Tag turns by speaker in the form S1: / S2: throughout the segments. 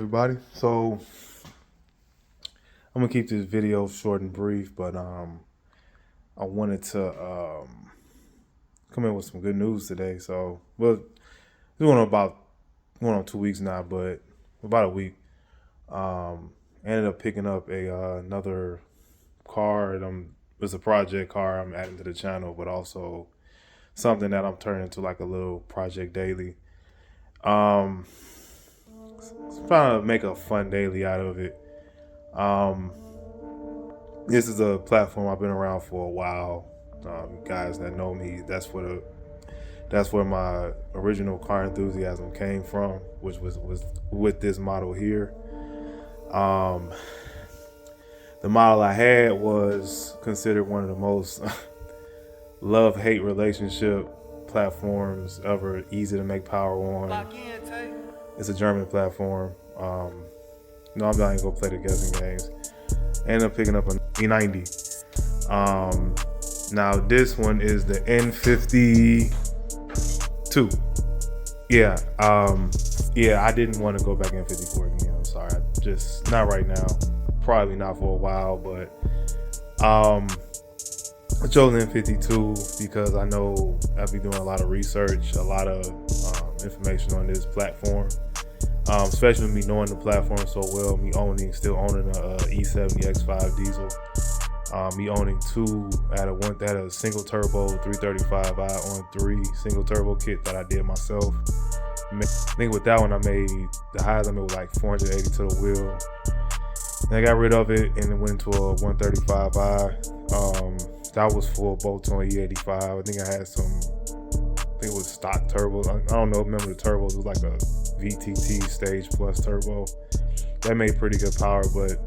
S1: everybody? So I'm gonna keep this video short and brief, but I wanted to come in with some good news today. So it's going on 2 weeks now, but about a week. Ended up picking up another car, and it's a project car I'm adding to the channel, but also something that I'm turning into like a little project daily. Trying to make a fun daily out of it. This is a platform I've been around for a while. Guys that know me, that's where my original car enthusiasm came from, which was with this model here. The model I had was considered one of the most love-hate relationship platforms ever. Easy to make power on. It's a German platform. No, I'm not even gonna play the guessing games. Ended up picking up an E90. Now this one is the N52. Yeah. I didn't want to go back N54 again. I'm sorry. Just not right now. Probably not for a while, but I chose N52 because I know I'll be doing a lot of research, a lot of information on this platform. Especially me knowing the platform so well, me still owning a E70 X5 diesel, me owning two, I had a single turbo 335i on 3 single turbo kit that I did myself. I think with that one the highest I made was like 480 to the wheel. And I got rid of it and it went to a 135i. That was full bolt-on E85. I think it was stock turbos. I don't know, remember the turbos, it was like a VTT Stage Plus turbo. That made pretty good power, but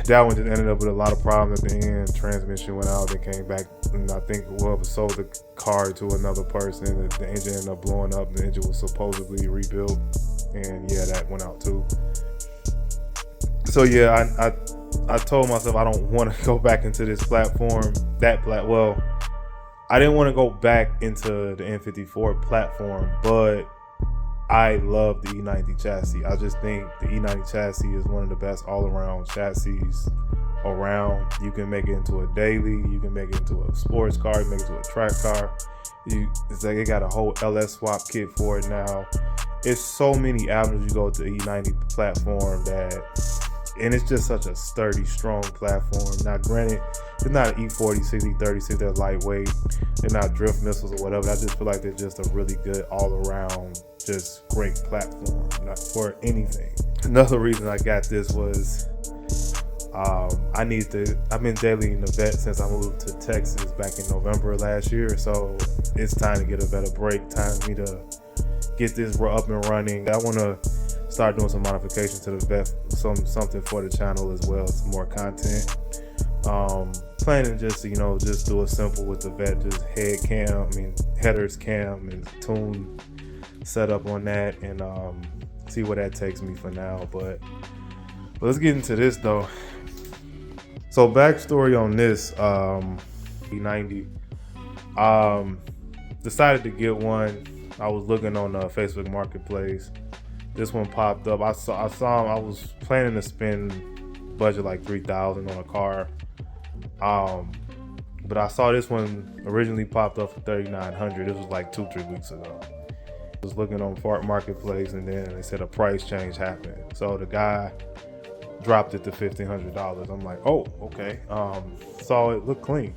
S1: that one just ended up with a lot of problems at the end. Transmission went out, they came back, and I think whoever sold the car to another person, the engine ended up blowing up. The engine was supposedly rebuilt, and yeah, that went out too. So yeah, I told myself I don't want to go back into this platform. I didn't want to go back into the N54 platform, but I love the E90 chassis. I just think the E90 chassis is one of the best all-around chassis around. You can make it into a daily, you can make it into a sports car, you can make it into a track car. It's like it got a whole LS swap kit for it now. It's so many avenues you go to the E90 platform and it's just such a sturdy, strong platform. Now, granted, it's not an E40, 60, 36, they're lightweight. They're not drift missiles or whatever. I just feel like they're just a really good all-around, just great platform, not for anything. Another reason I got this was I've been dailying the vet since I moved to Texas back in November last year. So it's time to get a better break, time for me to get this up and running. I want to start doing some modifications to the vet, something for the channel as well, some more content. Planning just to, just do a simple with the vet, just headers cam and tune setup on that, and see where that takes me for now. But let's get into this though. So backstory on this E90. Decided to get one. I was looking on Facebook Marketplace. This one popped up. I saw him. I was planning to spend budget like $3,000 on a car, but I saw this one originally popped up for $3,900. This was like 2-3 weeks ago. I was looking on Fart Marketplace, and then they said a price change happened. So the guy dropped it to $1,500. I'm like, oh, okay. Saw it looked clean.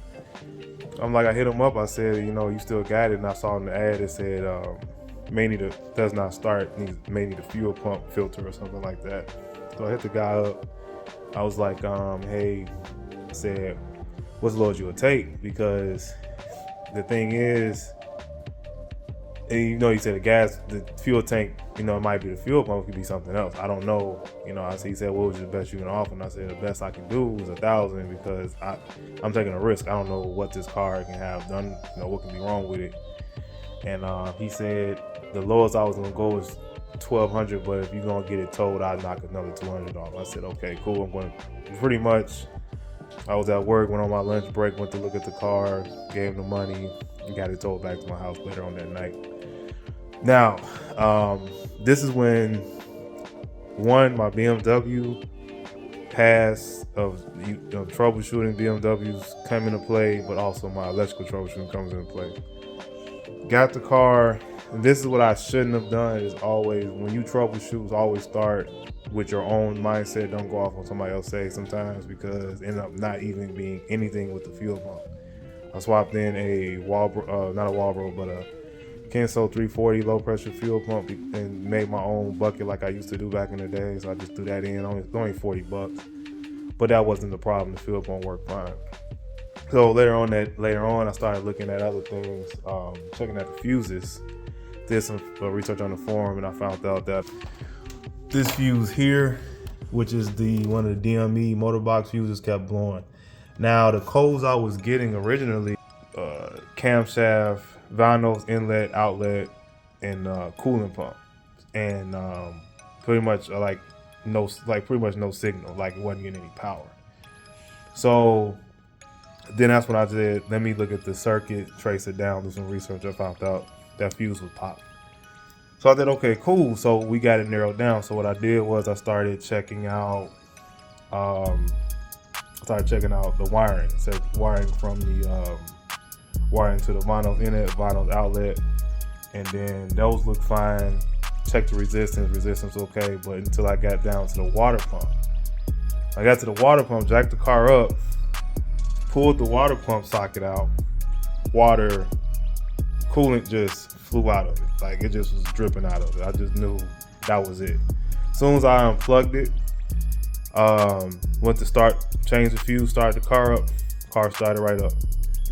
S1: I'm like, I hit him up. I said, you still got it? And I saw in the ad it said does not start, may need a fuel pump filter or something like that. So I hit the guy up. I was like, hey, I said, what's the lowest you would take? Because the thing is, and he said the fuel tank, it might be the fuel pump, it could be something else. I don't know. He said, what was the best you can offer? And I said, the best I can do was $1,000 because I'm taking a risk. I don't know what this car can have done, what can be wrong with it. And he said the lowest I was gonna go was $1,200, but if you're gonna get it towed, I'll knock another $200 off. I said, okay, cool. I'm going to pretty much, I was at work, went on my lunch break, went to look at the car, gave him the money, and got it towed back to my house later on that night. Now, this is when one, my BMW past of troubleshooting BMWs come into play, but also my electrical troubleshooting comes into play. Got the car, and this is what I shouldn't have done, is always, when you troubleshoot, always start with your own mindset. Don't go off on somebody else say sometimes, because end up not even being anything with the fuel pump. I swapped in a not a Walbro, but a Kenso 340 low pressure fuel pump and made my own bucket like I used to do back in the day. So I just threw that in, only $40, but that wasn't the problem. The fuel pump worked fine. So later on, I started looking at other things, checking at the fuses. Did some research on the forum, and I found out that this fuse here, which is one of the DME motorbox fuses, kept blowing. Now the codes I was getting originally, camshaft, valve inlet, outlet, and coolant pump, and pretty much pretty much no signal, like it wasn't getting any power. So then that's when I said, let me look at the circuit, trace it down, do some research. I found out that fuse was popped. So I said, okay, cool. So we got it narrowed down. So what I did was I started checking out the wiring. It said wiring from the wiring to the vinyl inlet, vinyl outlet, and then those look fine. Check the resistance okay, but until I got down to the water pump. I got to the water pump, jacked the car up, pulled the water pump socket out, water, coolant just flew out of it. Like, it just was dripping out of it. I just knew that was it. As soon as I unplugged it, went to start, change the fuse, started the car up, car started right up,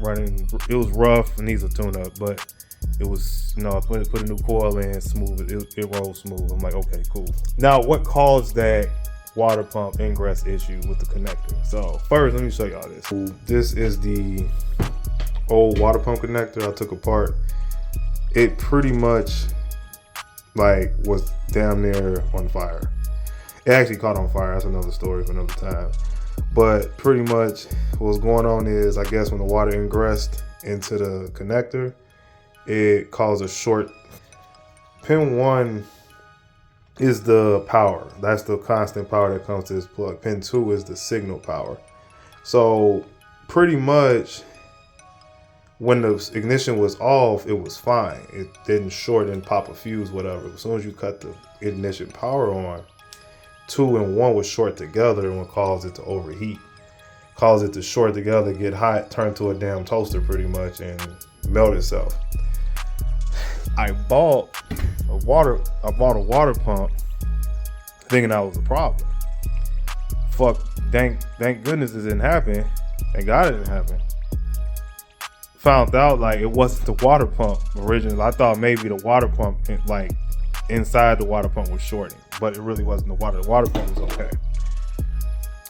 S1: running. It was rough, needs a tune up, but it was, I put a new coil in, smooth, it rolled smooth. I'm like, okay, cool. Now, what caused that water pump ingress issue with the connector? So first, let me show y'all this. This is the old water pump connector I took apart. It pretty much was damn near on fire. It actually caught on fire. That's another story for another time. But pretty much what's going on is, I guess when the water ingressed into the connector, it caused a short. Pin 1 is the power. That's the constant power that comes to this plug. Pin 2 is the signal power. So pretty much when the ignition was off, it was fine. It didn't short and pop a fuse, whatever. As soon as you cut the ignition power on, 2 and 1 would short together and would cause it to overheat. Cause it to short together, get hot, turn to a damn toaster pretty much, and melt itself. I bought a water pump thinking that was the problem. Thank goodness it didn't happen. Thank God it didn't happen. Found out it wasn't the water pump originally. I thought maybe the water pump inside the water pump was shorting, but it really wasn't the water. The water pump was okay.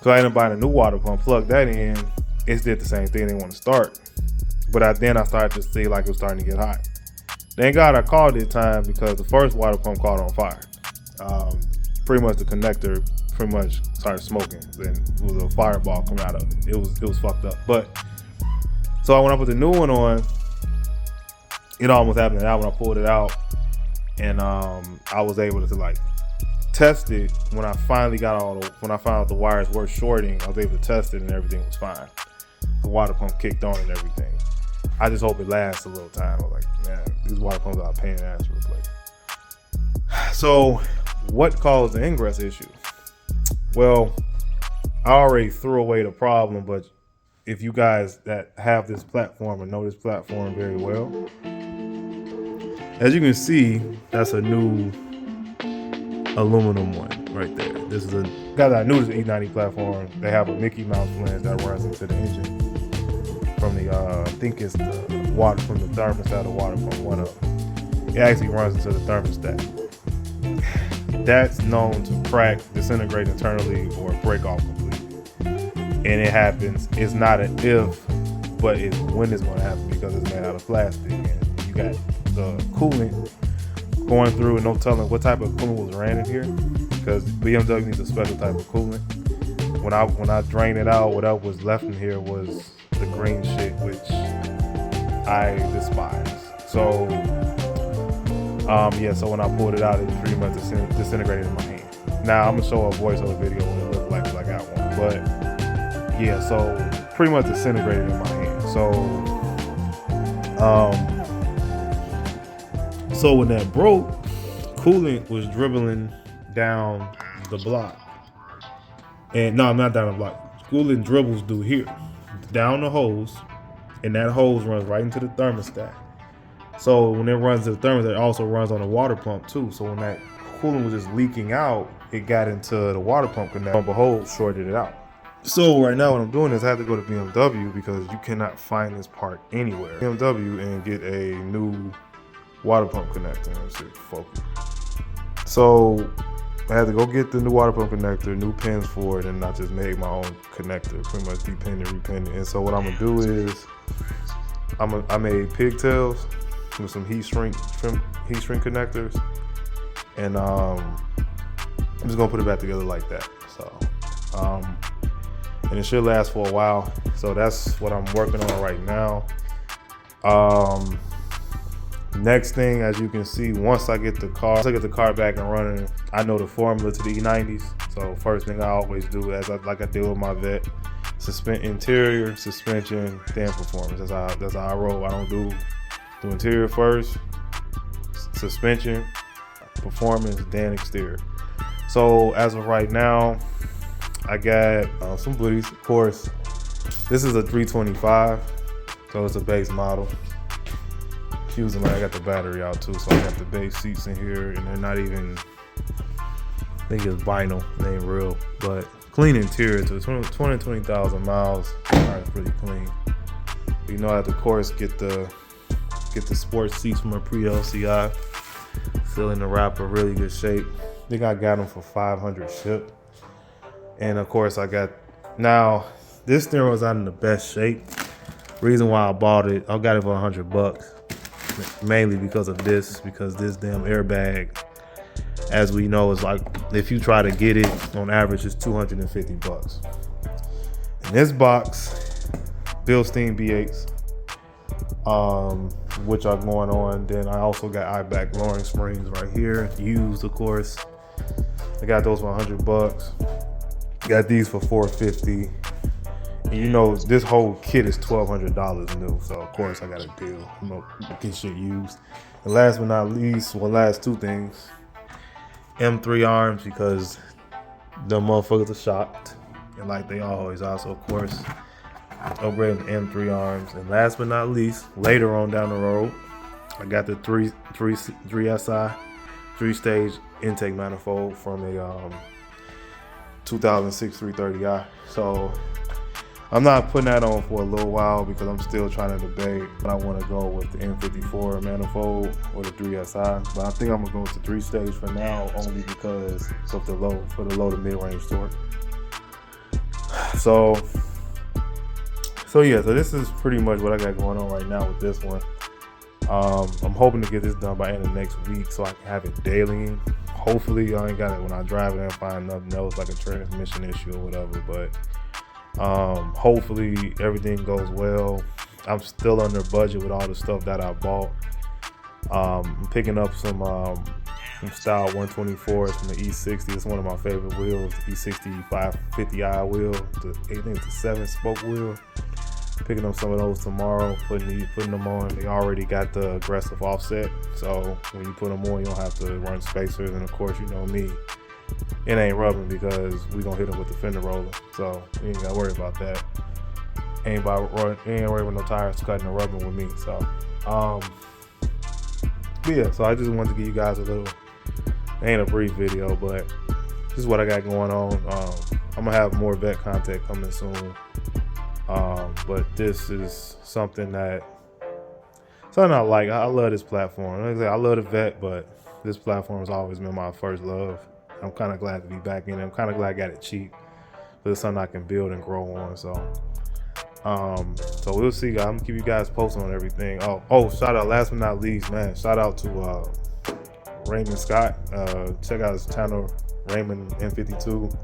S1: So I ended up buying a new water pump, plugged that in. It did the same thing. They want to start, but then I started to see it was starting to get hot. Thank God I called it time, because the first water pump caught on fire. Pretty much the connector pretty much started smoking. Then it was a fireball coming out of it. It was fucked up. But so when I put the new one on, it almost happened to that when I pulled it out, and I was able to test it when I finally when I found out the wires were shorting. I was able to test it and everything was fine. The water pump kicked on and everything. I just hope it lasts a little time. I was like, man, these water pumps are a pain in the ass to replace. So what caused the ingress issue? Well, I already threw away the problem, but if you guys that have this platform or know this platform very well, as you can see, that's a new aluminum one right there. This is guys, I knew this is an E90 platform. They have a Mickey Mouse lens that runs into the engine from the I think it's the water from the thermostat of the water pump, one of them. It actually runs into the thermostat. That's known to crack, disintegrate internally, or break off completely. And it happens. It's not an if, but it's when it's going to happen, because it's made out of plastic, and you got the coolant going through, and no telling what type of coolant was ran in here, because BMW needs a special type of coolant. When I drained it out, whatever was left in here was the green shit, which I despise. So so when I pulled it out, it pretty much disintegrated in my hand. Now I'm gonna show a voiceover video what it looks like because I got one. But yeah, so pretty much disintegrated in my hand. So when that broke, coolant was dribbling down the block. And no, not down the block. Coolant dribbles through here, down the hose, and that hose runs right into the thermostat. So when it runs to the thermostat, it also runs on the water pump too. So when that coolant was just leaking out, it got into the water pump connector. Pump a hose, shorted it out. So right now what I'm doing is I have to go to BMW because you cannot find this part anywhere. BMW and get a new water pump connector. Let's see, focus. So I had to go get the new water pump connector, new pins for it, and I just made my own connector, pretty much depin it, repin it. And so what I'm gonna do is I made pigtails with some heat shrink connectors, and I'm just gonna put it back together like that. So and it should last for a while. So that's what I'm working on right now. Next thing, as you can see, once I get the car back and running, I know the formula to the E90s. So first thing I always do, like I did with my Vet, interior, suspension, then performance. That's how I roll. I don't do interior first, suspension, performance, then exterior. So as of right now, I got some booties. Of course, this is a 325, so it's a base model. I got the battery out too, so I got the base seats in here, and they're not even, I think it's vinyl, they ain't real, but clean interior too. 20,000 miles, it's pretty clean. But you know, I have to, of course, get the sports seats from a pre-LCI, still in the wrapper, really good shape. I think I got them for $500 shipped. And of course now this steering was not in the best shape. Reason why I bought it, I got it for $100. Mainly because this damn airbag, as we know, is like, if you try to get it, on average it's $250. In this box, Bilstein B8s, which are going on. Then I also got IBAC lowering springs right here, used, of course. I got those for $100. Got these for $450. And you know, this whole kit is $1,200 new, so of course I got a deal. I'm gonna get shit used. And last but not least, last two things: M3 arms, because the motherfuckers are shocked, and like they always are. So of course, upgrading the M3 arms. And last but not least, later on down the road, I got the 3SI 3-stage intake manifold from a 2006 330i. So I'm not putting that on for a little while because I'm still trying to debate, but I want to go with the M54 manifold or the 3SI. But I think I'm gonna go with the 3-stage for now, only because of the low to mid-range torque. So yeah, so this is pretty much what I got going on right now with this one. I'm hoping to get this done by end of next week so I can have it daily. Hopefully I ain't got it when I drive it and find nothing else like a transmission issue or whatever, but hopefully everything goes well. I'm still under budget with all the stuff that I bought. I'm picking up some style 124s from the E60. It's one of my favorite wheels, the E60 550i wheel. I think it's a 7-spoke wheel. Picking up some of those tomorrow, putting them on. They already got the aggressive offset, so when you put them on, you don't have to run spacers. And of course, you know me, it ain't rubbing because we gonna hit them with the fender roller, so you ain't gotta worry about that. Ain't worry with no tires cutting or rubbing with me. So yeah, so I just wanted to give you guys a little, ain't a brief video, but this is what I got going on. I'm gonna have more vet content coming soon, but this is something I like. I love this platform. Like I said, I love the vet, but this platform has always been my first love. I'm kind of glad to be back in it. I'm kind of glad I got it cheap, but it's something I can build and grow on. So we'll see, guys. I'm gonna keep you guys posted on everything. Oh, shout out, last but not least, man, shout out to Raymond Scott. Check out his channel, Raymond M52.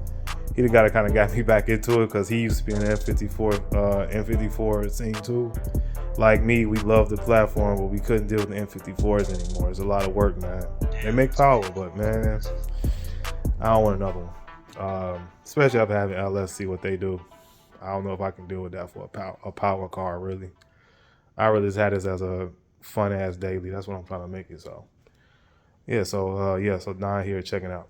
S1: He the guy that kind of got me back into it because he used to be in the M54 scene too. Like me, we love the platform, but we couldn't deal with the M54s anymore. It's a lot of work, man. They make power, but man, I don't want another one. Especially after having LS, see what they do. I don't know if I can deal with that for a power car, really. I really just had this as a fun ass daily. That's what I'm trying to make it. So, yeah, so Don here checking out.